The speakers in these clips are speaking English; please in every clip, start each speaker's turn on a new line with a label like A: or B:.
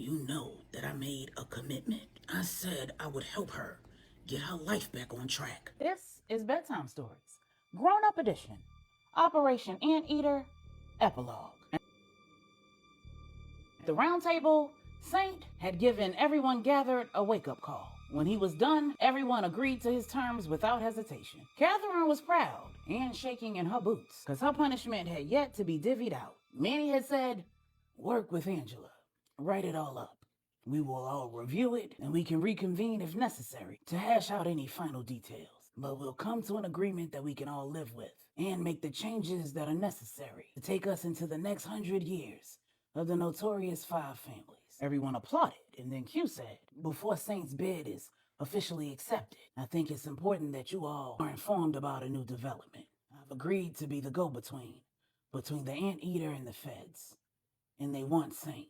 A: You know that I made a commitment. I said I would help her get her life back on track.
B: This is Bedtime Stories, Grown-Up Edition, Operation Anteater, Epilogue. At the round table, Saint had given everyone gathered a wake-up call. When he was done, everyone agreed to his terms without hesitation. Catherine was proud and shaking in her boots, because her punishment had yet to be divvied out. Many had said, "Work with Angela. Write it all up. We will all review it, and we can reconvene if necessary to hash out any final details. But we'll come to an agreement that we can all live with, and make the changes that are necessary to take us into the next 100 years of the Notorious Five Families." Everyone applauded, and then Q said, "Before Saint's bid is officially accepted, I think it's important that you all are informed about a new development. I've agreed to be the go-between between the Anteater and the feds, and they want Saint."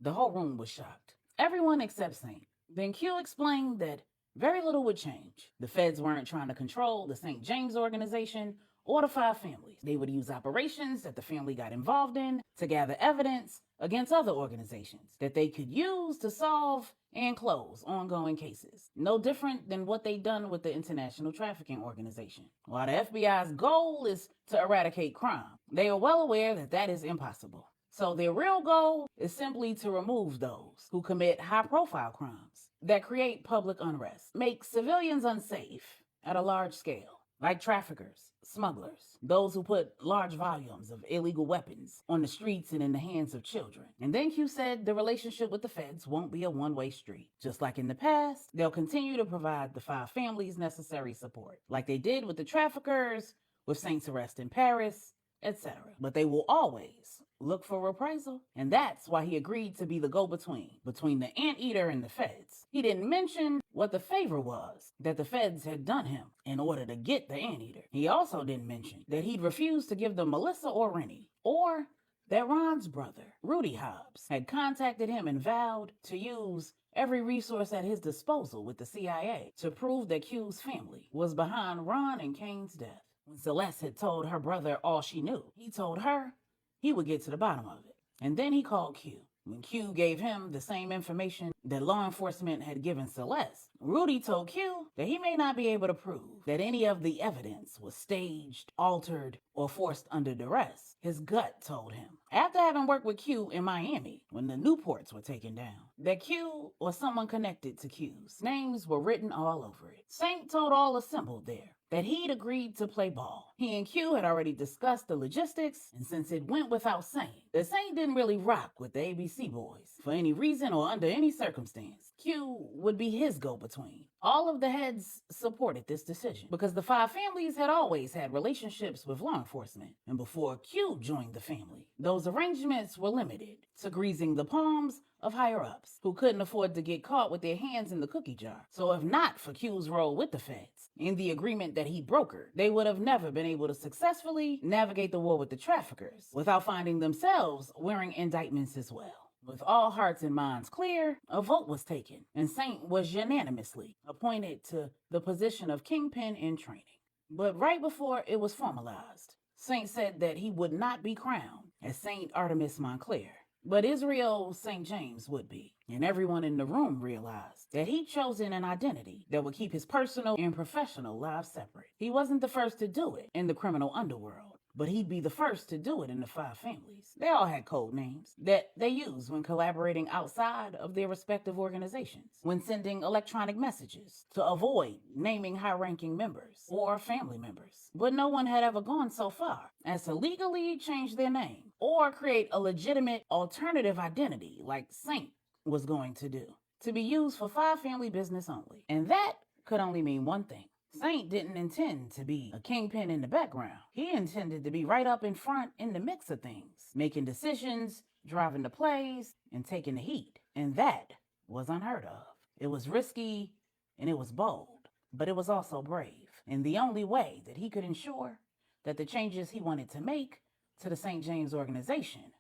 B: The whole room was shocked. Everyone except Saint. Then Q explained that very little would change. The feds weren't trying to control the St. James organization or the Five Families. They would use operations that the family got involved in to gather evidence against other organizations that they could use to solve and close ongoing cases. No different than what they'd done with the International Trafficking Organization. While the FBI's goal is to eradicate crime, they are well aware that that is impossible. So their real goal is simply to remove those who commit high-profile crimes that create public unrest, make civilians unsafe at a large scale, like traffickers, smugglers, those who put large volumes of illegal weapons on the streets and in the hands of children. And then Q said the relationship with the feds won't be a one-way street. Just like in the past, they'll continue to provide the Five Families necessary support, like they did with the traffickers, with Saint's arrest in Paris, etc. But they will always look for reprisal, and that's why he agreed to be the go-between between the Anteater and the feds. He didn't mention what the favor was that the feds had done him in order to get the Anteater. He also didn't mention that he'd refused to give them Melissa or Rennie, or that Ron's brother, Rudy Hobbs, had contacted him and vowed to use every resource at his disposal with the CIA to prove that Q's family was behind Ron and Kane's death. When Celeste had told her brother all she knew, he told her he would get to the bottom of it. And then he called Q. When Q gave him the same information that law enforcement had given Celeste, Rudy told Q that he may not be able to prove that any of the evidence was staged, altered, or forced under duress. His gut told him, after having worked with Q in Miami when the Newports were taken down, that Q or someone connected to Q's names were written all over it. Saint told all assembled there that he'd agreed to play ball. He and Q had already discussed the logistics, and since it went without saying that Saint didn't really rock with the ABC boys for any reason or under any circumstance, Q would be his go-between. All of the heads supported this decision because the Five Families had always had relationships with law enforcement, and before Q joined the family, those arrangements were limited to greasing the palms of higher-ups who couldn't afford to get caught with their hands in the cookie jar. So if not for Q's role with the feds and the agreement that he brokered, they would have never been able to successfully navigate the war with the traffickers without finding themselves wearing indictments as well. With all hearts and minds clear, a vote was taken, and Saint was unanimously appointed to the position of kingpin in training. But right before it was formalized, Saint said that he would not be crowned as Saint Artemis Montclair, but Israel St. James would be. And everyone in the room realized that he'd chosen an identity that would keep his personal and professional lives separate. He wasn't the first to do it in the criminal underworld, but he'd be the first to do it in the Five Families. They all had code names that they used when collaborating outside of their respective organizations, when sending electronic messages, to avoid naming high-ranking members or family members. But no one had ever gone so far as to legally change their name or create a legitimate alternative identity like Saint was going to do, to be used for Five Family business only. And that could only mean one thing. Saint didn't intend to be a kingpin in the background. He intended to be right up in front in the mix of things, making decisions, driving the plays, and taking the heat. And that was unheard of. It was risky and it was bold, but it was also brave. And the only way that he could ensure that the changes he wanted to make to the St. James organization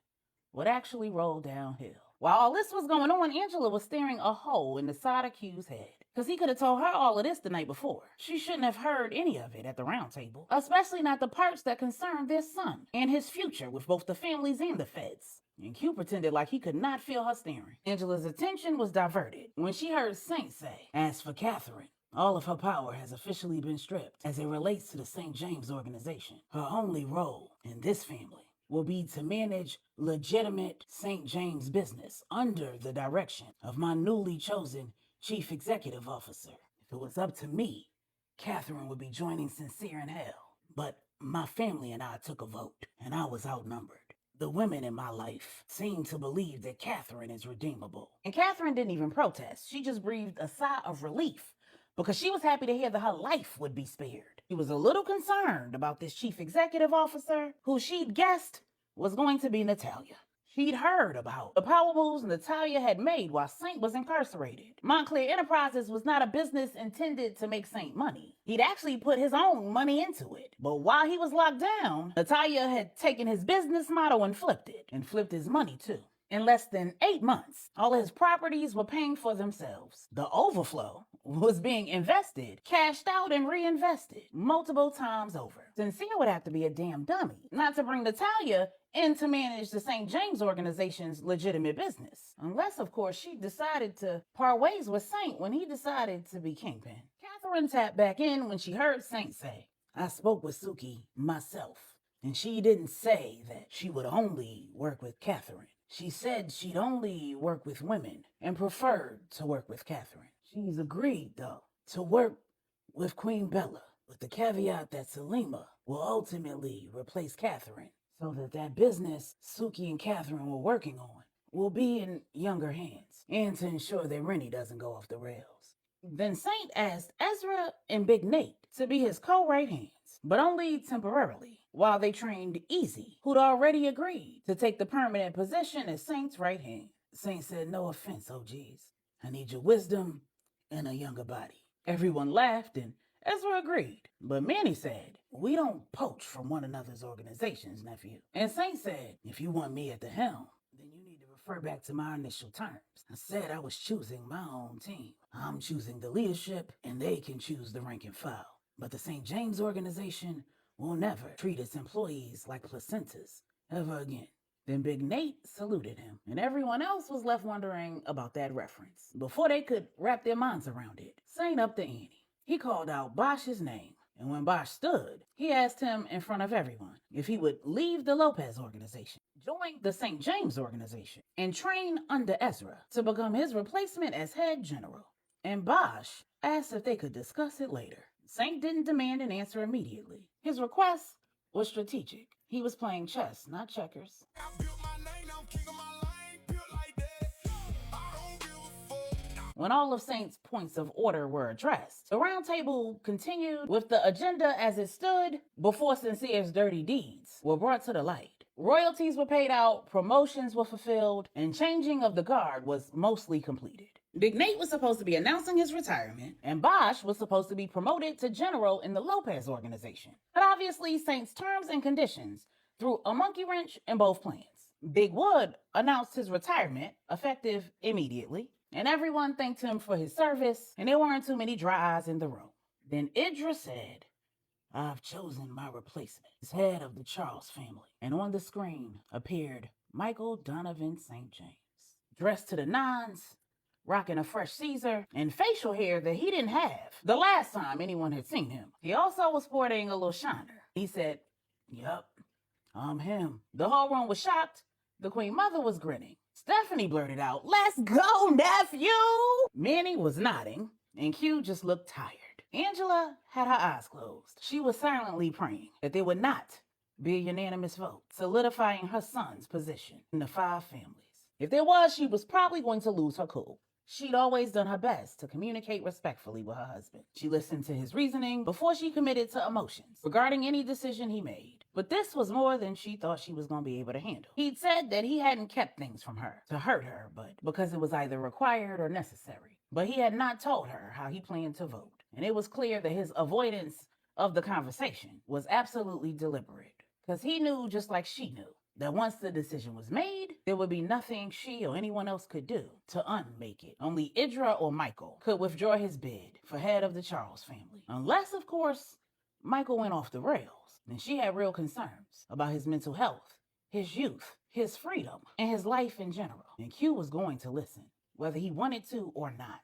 B: would actually roll downhill. While all this was going on, Angela was staring a hole in the side of Q's head, because he could have told her all of this the night before. She shouldn't have heard any of it at the round table, especially not the parts that concerned their son and his future with both the families and the feds. and Q pretended like he could not feel her staring. Angela's attention was diverted when she heard Saint say, "As for Catherine, all of her power has officially been stripped as it relates to the St. James organization. Her only role in this family will be to manage legitimate St. James business under the direction of my newly chosen chief executive officer. If it was up to me, Catherine would be joining Sincere in hell. But my family and I took a vote, and I was outnumbered. The women in my life seem to believe that Catherine is redeemable." And Catherine didn't even protest. She just breathed a sigh of relief because she was happy to hear that her life would be spared. She was a little concerned about this chief executive officer who she'd guessed was going to be Natalia. She'd heard about the power moves Natalia had made while Saint was incarcerated. Montclair Enterprises was not a business intended to make Saint money. He'd actually put his own money into it. But while he was locked down, Natalia had taken his business model and flipped it. And flipped his money too. In less than 8 months, all his properties were paying for themselves. The overflow was being invested, cashed out, and reinvested multiple times over. Sincere would have to be a damn dummy not to bring Natalia in to manage the St. James organization's legitimate business. Unless, of course, she decided to part ways with Saint when he decided to be kingpin. Catherine tapped back in when she heard Saint say, "I spoke with Suki myself, and she didn't say that she would only work with Catherine. She said she'd only work with women and preferred to work with Catherine. She's agreed, though, to work with Queen Bella, with the caveat that Selima will ultimately replace Catherine, so that business Suki and Catherine were working on will be in younger hands, and to ensure that Rennie doesn't go off the rails." Then Saint asked Ezra and Big Nate to be his co-right hands, but only temporarily, while they trained Easy, who'd already agreed to take the permanent position as Saint's right hand. Saint said, "No offense, OGs. I need your wisdom and a younger body." Everyone laughed and Ezra agreed, but Manny said, "We don't poach from one another's organizations, nephew." And Saint said, "If you want me at the helm, then you need to refer back to my initial terms. I said I was choosing my own team. I'm choosing the leadership, and they can choose the rank and file. But the St. James organization will never treat its employees like placentas ever again." Then Big Nate saluted him, and everyone else was left wondering about that reference. Before they could wrap their minds around it, Saint upped the ante. He called out Bosch's name, and when Bosch stood, he asked him in front of everyone if he would leave the Lopez organization, join the St. James organization, and train under Ezra to become his replacement as head general. And Bosch asked if they could discuss it later. Saint didn't demand an answer immediately. His request was strategic. He was playing chess, not checkers. When all of Saint's points of order were addressed, the round table continued with the agenda as it stood before Sincere's dirty deeds were brought to the light. Royalties were paid out, promotions were fulfilled, and changing of the guard was mostly completed. Big Nate was supposed to be announcing his retirement, and Bosch was supposed to be promoted to general in the Lopez organization. But obviously, Saint's terms and conditions threw a monkey wrench in both plans. Big Wood announced his retirement, effective immediately, and everyone thanked him for his service, and there weren't too many dry eyes in the room. Then Idra said, "I've chosen my replacement as head of the Charles family." And on the screen appeared Michael Donovan St. James, dressed to the nines, rocking a fresh Caesar and facial hair that he didn't have the last time anyone had seen him. He also was sporting a little shiner. He said, "Yup, I'm him." The whole room was shocked. The Queen Mother was grinning. Stephanie blurted out, "Let's go, nephew!" Manny was nodding, and Q just looked tired. Angela had her eyes closed. She was silently praying that there would not be a unanimous vote, solidifying her son's position in the Five Families. If there was, she was probably going to lose her cool. She'd always done her best to communicate respectfully with her husband. She listened to his reasoning before she committed to emotions regarding any decision he made. But this was more than she thought she was going to be able to handle. He'd said that he hadn't kept things from her to hurt her, but because it was either required or necessary. But he had not told her how he planned to vote. And it was clear that his avoidance of the conversation was absolutely deliberate. Because he knew, just like she knew, that once the decision was made, there would be nothing she or anyone else could do to unmake it. Only Idra or Michael could withdraw his bid for head of the Charles family. Unless, of course, Michael went off the rails, and she had real concerns about his mental health, his youth, his freedom, and his life in general. And Q was going to listen, whether he wanted to or not.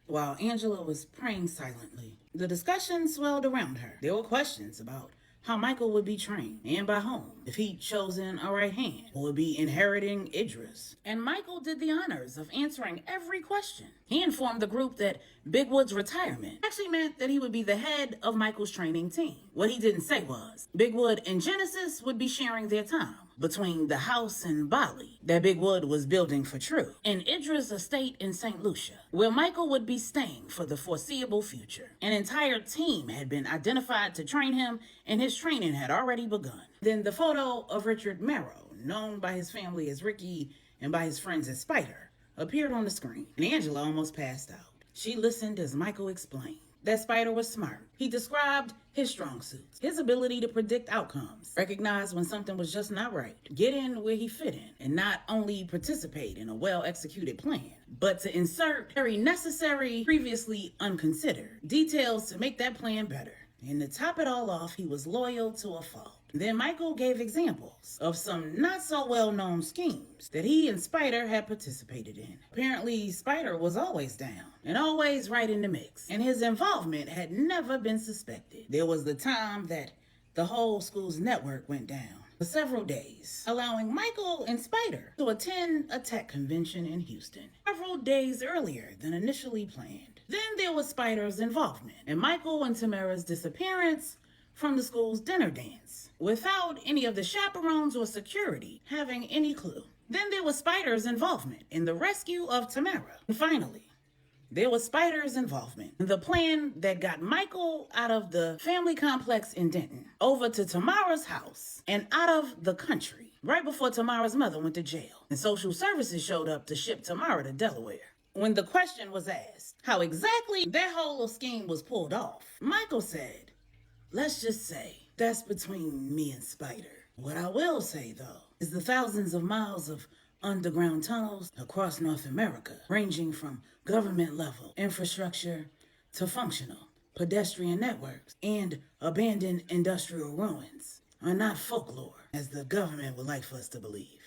A: While Angela was praying silently, the discussion swelled around her. There were questions about how Michael would be trained and by whom, if he'd chosen a right hand, or would be inheriting Idris. And Michael did the honors of answering every question. He informed the group that Bigwood's retirement actually meant that he would be the head of Michael's training team. What he didn't say was Bigwood and Genesis would be sharing their time between the house in Bali that Bigwood was building for True and Idris' estate in St. Lucia, where Michael would be staying for the foreseeable future. An entire team had been identified to train him, and his training had already begun. Then the photo of Richard Merrow, known by his family as Ricky and by his friends as Spider, appeared on the screen, and Angela almost passed out. She listened as Michael explained that Spider was smart. He described his strong suits, his ability to predict outcomes, recognize when something was just not right, get in where he fit in, and not only participate in a well-executed plan, but to insert very necessary, previously unconsidered details to make that plan better. And to top it all off, he was loyal to a fault. Then Michael gave examples of some not so well-known schemes that he and Spider had participated in. Apparently, Spider was always down and always right in the mix, and his involvement had never been suspected. There was the time that the whole school's network went down for several days, allowing Michael and Spider to attend a tech convention in Houston several days earlier than initially planned. Then there was Spider's involvement and Michael and Tamara's disappearance from the school's dinner dance, without any of the chaperones or security having any clue. Then there was Spider's involvement in the rescue of Tamara. And finally, there was Spider's involvement in the plan that got Michael out of the family complex in Denton, over to Tamara's house, and out of the country, right before Tamara's mother went to jail, and social services showed up to ship Tamara to Delaware. When the question was asked how exactly that whole scheme was pulled off, Michael said, "Let's just say that's between me and Spider. What I will say, though, is the thousands of miles of underground tunnels across North America, ranging from government-level infrastructure to functional pedestrian networks and abandoned industrial ruins, are not folklore, as the government would like for us to believe.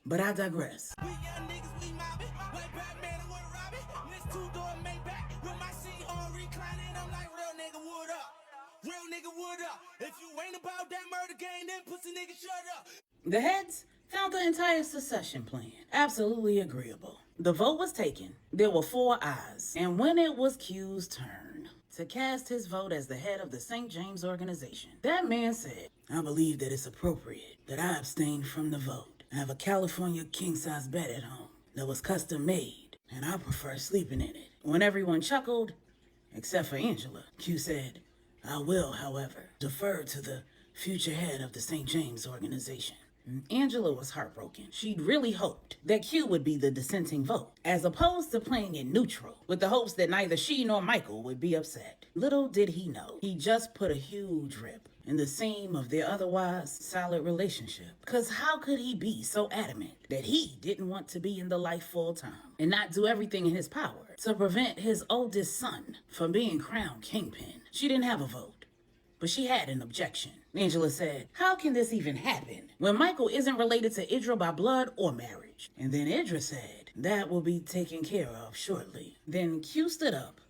A: But I digress."
C: We young niggas, we mobbing, like Batman and what Robin. This two-door Maybach with my seat on reclining. I'm like, real nigga, what up? Real nigga, what up? If you ain't about that murder game, then pussy nigga, shut up.
A: The heads found the entire secession plan absolutely agreeable. The vote was taken. There were 4 ayes. And when it was Q's turn to cast his vote as the head of the St. James Organization, that man said, "I believe that it's appropriate that I abstain from the vote. I have a California king-size bed at home that was custom made, and I prefer sleeping in it." When everyone chuckled, except for Angela, Q said, "I will, however, defer to the future head of the St. James Organization." Angela was heartbroken. She'd really hoped that Q would be the dissenting vote, as opposed to playing it neutral, with the hopes that neither she nor Michael would be upset. Little did he know, he just put a huge rip in the seam of their otherwise solid relationship. Because how could he be so adamant that he didn't want to be in the life full time and not do everything in his power to prevent his oldest son from being crowned kingpin? She didn't have a vote, but she had an objection. Angela said, "How can this even happen when Michael isn't related to Idra by blood or marriage?" And then Idra said, "That will be taken care of shortly." Then Q stood up,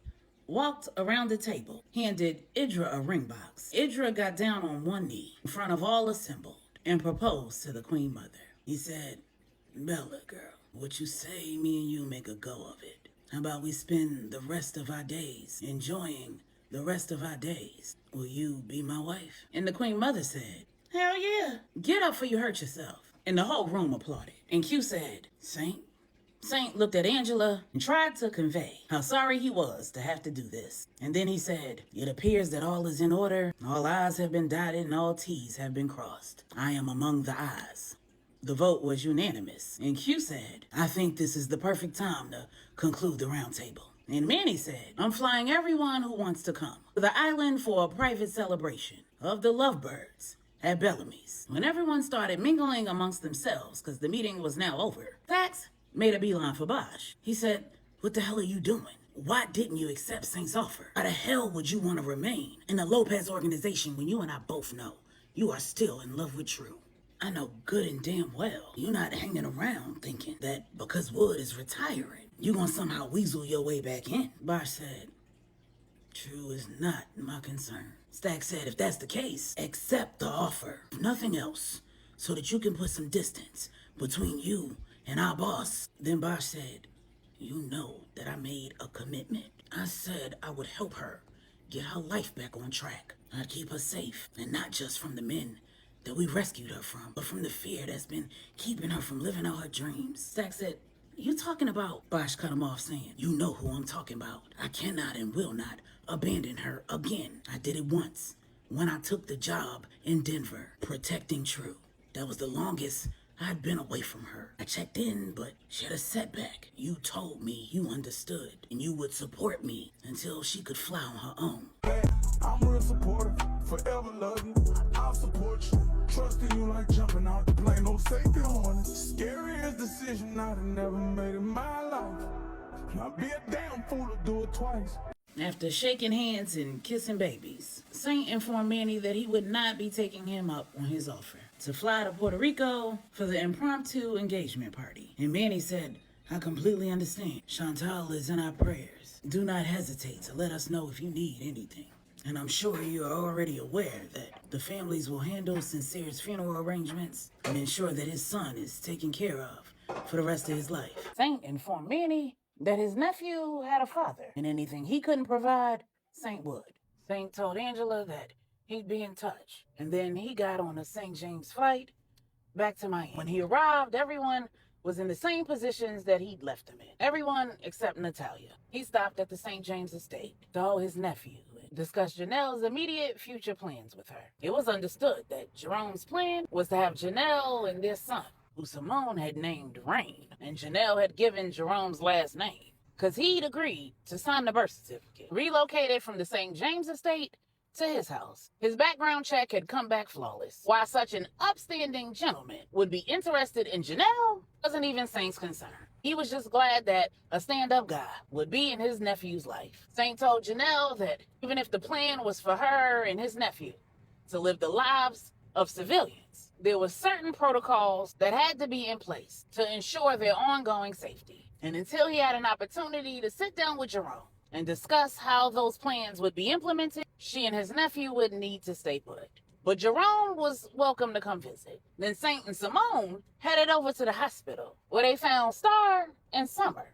A: walked around the table, handed Idra a ring box. Idra got down on one knee in front of all assembled and proposed to the Queen Mother. He said, "Bella, girl, what you say, me and you make a go of it. How about we spend the rest of our days enjoying the rest of our days? Will you be my wife?" And the Queen Mother said, "Hell yeah. Get up for you hurt yourself." And the whole room applauded. And Q said, "Saint?" Saint looked at Angela and tried to convey how sorry he was to have to do this. And then he said, "It appears that all is in order. All I's have been dotted and all T's have been crossed. I am among the I's." The vote was unanimous. And Q said, "I think this is the perfect time to conclude the round table." And Manny said, "I'm flying everyone who wants to come to the island for a private celebration of the lovebirds at Bellamy's." When everyone started mingling amongst themselves because the meeting was now over, Thax made a beeline for Bosch. He said, "What the hell are you doing?" Why didn't you accept Saint's offer? Why the hell would you want to remain in the Lopez organization when you and I both know you are still in love with True? I know good and damn well you're not hanging around thinking that because Wood is retiring, you're gonna somehow weasel your way back in. Bosh said, True is not my concern. Stack said, if that's the case, accept the offer, if nothing else, so that you can put some distance between you and our boss. Then Bosh said, you know that I made a commitment. I said I would help her get her life back on track. I'd keep her safe, and not just from the men that we rescued her from, but from the fear that's been keeping her from living out her dreams. Stack said, you talking about? Bosh cut him off saying, you know who I'm talking about. I cannot and will not abandon her again. I did it once when I took the job in Denver, protecting True. That was the longest I'd been away from her. I checked in, but she had a setback. You told me you understood and you would support me until she could fly on her own.
C: I'm real supportive, forever love you. I'll support you, trusting you like jumping out the plane. No safety on it. Scariest decision I've never made in my life. I'd be a damn fool to do it twice.
A: After shaking hands and kissing babies, Saint informed Manny that he would not be taking him up on his offer to fly to Puerto Rico for the impromptu engagement party. And Manny said, I completely understand. Chantal is in our prayers. Do not hesitate to let us know if you need anything. And I'm sure you're already aware that the families will handle Sincere's funeral arrangements and ensure that his son is taken care of for the rest of his life.
B: Saint informed Manny that his nephew had a father, and anything he couldn't provide, Saint would. Saint told Angela that he'd be in touch, and then he got on a St. James flight back to Miami. When he arrived, everyone was in the same positions that he'd left them in. Everyone except Natalia. He stopped at the St. James estate, saw his nephew, and discussed Janelle's immediate future plans with her. It was understood that Jerome's plan was to have Janelle and their son, who Simone had named Rain, and Janelle had given Jerome's last name, because he'd agreed to sign the birth certificate. Relocated from the St. James estate to his house. His background check had come back flawless. Why such an upstanding gentleman would be interested in Janelle wasn't even Saint's concern. He was just glad that a stand-up guy would be in his nephew's life. Saint told Janelle that even if the plan was for her and his nephew to live the lives of civilians, there were certain protocols that had to be in place to ensure their ongoing safety. And until he had an opportunity to sit down with Jerome and discuss how those plans would be implemented, she and his nephew would need to stay put. But Jerome was welcome to come visit. Then Saint and Simone headed over to the hospital, where they found Star and Summer,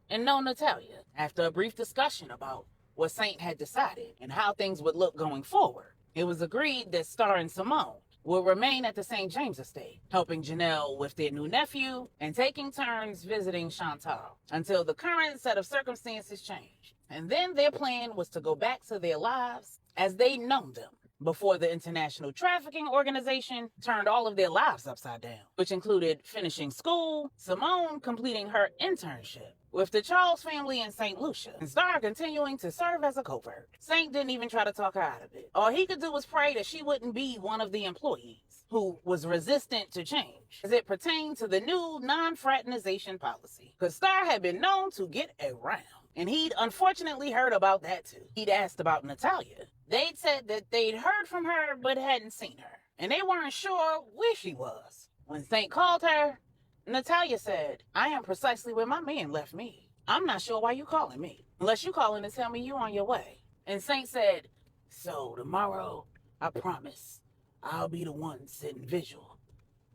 B: and no Natalia. After a brief discussion about what Saint had decided and how things would look going forward, it was agreed that Star and Simone will remain at the St. James estate, helping Janelle with their new nephew and taking turns visiting Chantal until the current set of circumstances changed. And then their plan was to go back to their lives as they'd known them before the International Trafficking Organization turned all of their lives upside down, which included finishing school, Simone completing her internship with the Charles family in St. Lucia, and Star continuing to serve as a covert. Saint didn't even try to talk her out of it. All he could do was pray that she wouldn't be one of the employees who was resistant to change as it pertained to the new non-fraternization policy. Because Star had been known to get around, and he'd unfortunately heard about that too. He'd asked about Natalia. They'd said that they'd heard from her but hadn't seen her, and they weren't sure where she was. When Saint called her, Natalia said, I am precisely where my man left me. I'm not sure why you calling me, unless you calling to tell me you're on your way. And Saint said, so tomorrow, I promise, I'll be the one sitting vigil.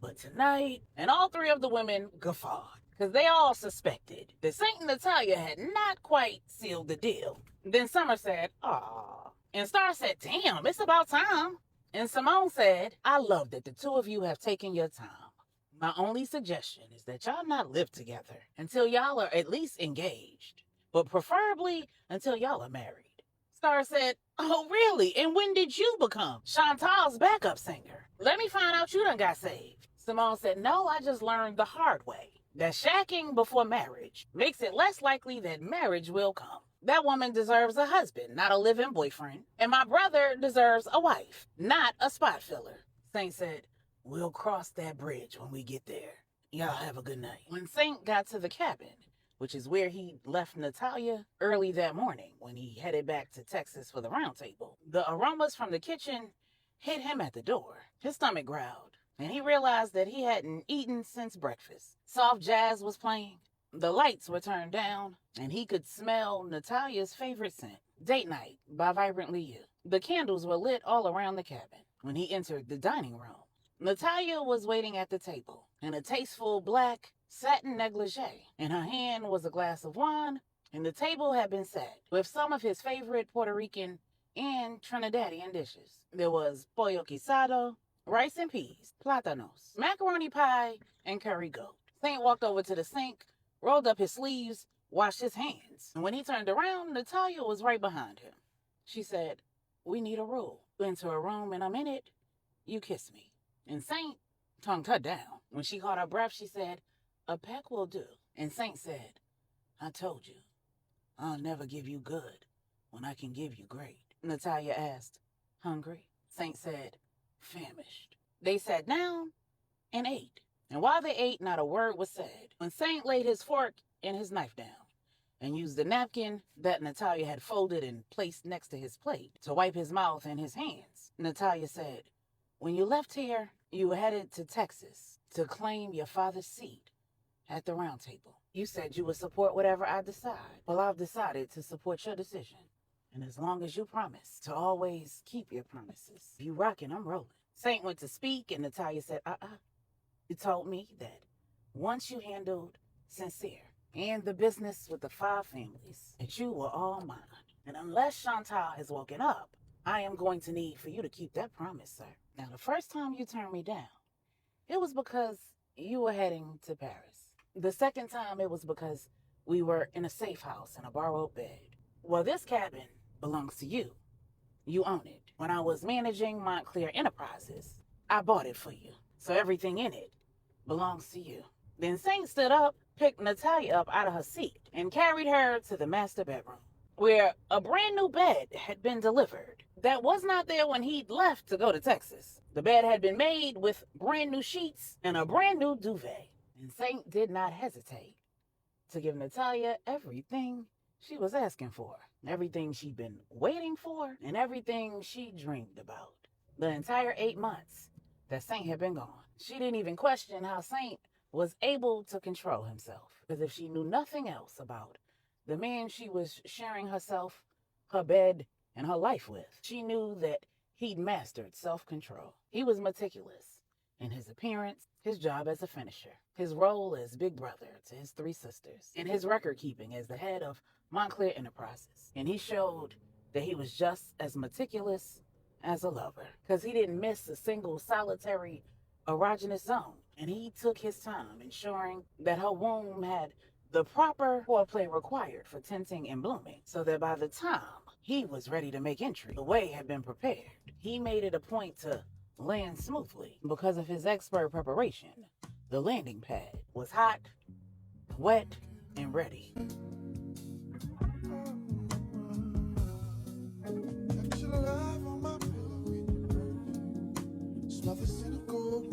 B: But tonight, and all three of the women guffawed, because they all suspected that Saint and Natalia had not quite sealed the deal. Then Summer said, aw. And Star said, damn, it's about time. And Simone said, I love that the two of you have taken your time. My only suggestion is that y'all not live together until y'all are at least engaged, but preferably until y'all are married. Star said, oh, really? And when did you become Chantal's backup singer? Let me find out you done got saved. Simone said, no, I just learned the hard way that shacking before marriage makes it less likely that marriage will come. That woman deserves a husband, not a live-in boyfriend. And my brother deserves a wife, not a spot filler. Saint said, we'll cross that bridge when we get there. Y'all have a good night. When Saint got to the cabin which is where he left Natalia early that morning when he headed back to Texas for the round table. The aromas from the kitchen hit him at the door. His stomach growled, and he realized that he hadn't eaten since breakfast. Soft jazz was playing. The lights were turned down, and he could smell Natalia's favorite scent, Date Night by Vibrantly You. The candles were lit all around the cabin. When he entered the dining room, Natalia was waiting at the table in a tasteful black satin negligee. In her hand was a glass of wine, and the table had been set with some of his favorite Puerto Rican and Trinidadian dishes. There was pollo guisado, rice and peas, plátanos, macaroni pie, and curry goat. Saint walked over to the sink, rolled up his sleeves, washed his hands. And when he turned around, Natalia was right behind him. She said, "We need a rule. Enter a room and I'm in it, you kiss me." And Saint tongued her down. When she caught her breath, she said, "A peck will do." And Saint said, "I told you, I'll never give you good when I can give you great." Natalia asked, "Hungry?" Saint said, "Famished." They sat down and ate. And while they ate, not a word was said. When Saint laid his fork and his knife down and used the napkin that Natalia had folded and placed next to his plate to wipe his mouth and his hands, Natalia said, "When you left here, you were headed to Texas to claim your father's seat at the round table. You said you would support whatever I decide. Well, I've decided to support your decision. And as long as you promise to always keep your promises, you rockin', I'm rolling." Saint went to speak, and Natalia said, "You told me that once you handled Sincere and the business with the 5 families, that you were all mine. And unless Chantal has woken up, I am going to need for you to keep that promise, sir. Now, the first time you turned me down, it was because you were heading to Paris. The second time, it was because we were in a safe house in a borrowed bed. Well, this cabin belongs to you. You own it. When I was managing Montclair Enterprises, I bought it for you. So everything in it belongs to you." Then Saint stood up, picked Natalia up out of her seat, and carried her to the master bedroom, where a brand new bed had been delivered that was not there when he'd left to go to Texas. The bed had been made with brand new sheets and a brand new duvet. And Saint did not hesitate to give Natalia everything she was asking for, everything she'd been waiting for, and everything she dreamed about. The entire 8 months that Saint had been gone. She didn't even question how Saint was able to control himself, because if she knew nothing else about the man she was sharing herself, her bed, and her life with, she knew that he'd mastered self-control. He was meticulous in his appearance, his job as a finisher, his role as big brother to his 3 sisters, and his record-keeping as the head of Montclair Enterprises. And he showed that he was just as meticulous as a lover, because he didn't miss a single solitary erogenous zone. And he took his time ensuring that her womb had the proper foreplay required for tinting and blooming, so that by the time he was ready to make entry, the way had been prepared. He made it a point to land smoothly. Because of his expert preparation, the landing pad was hot, wet, and ready.
C: Smother cynical,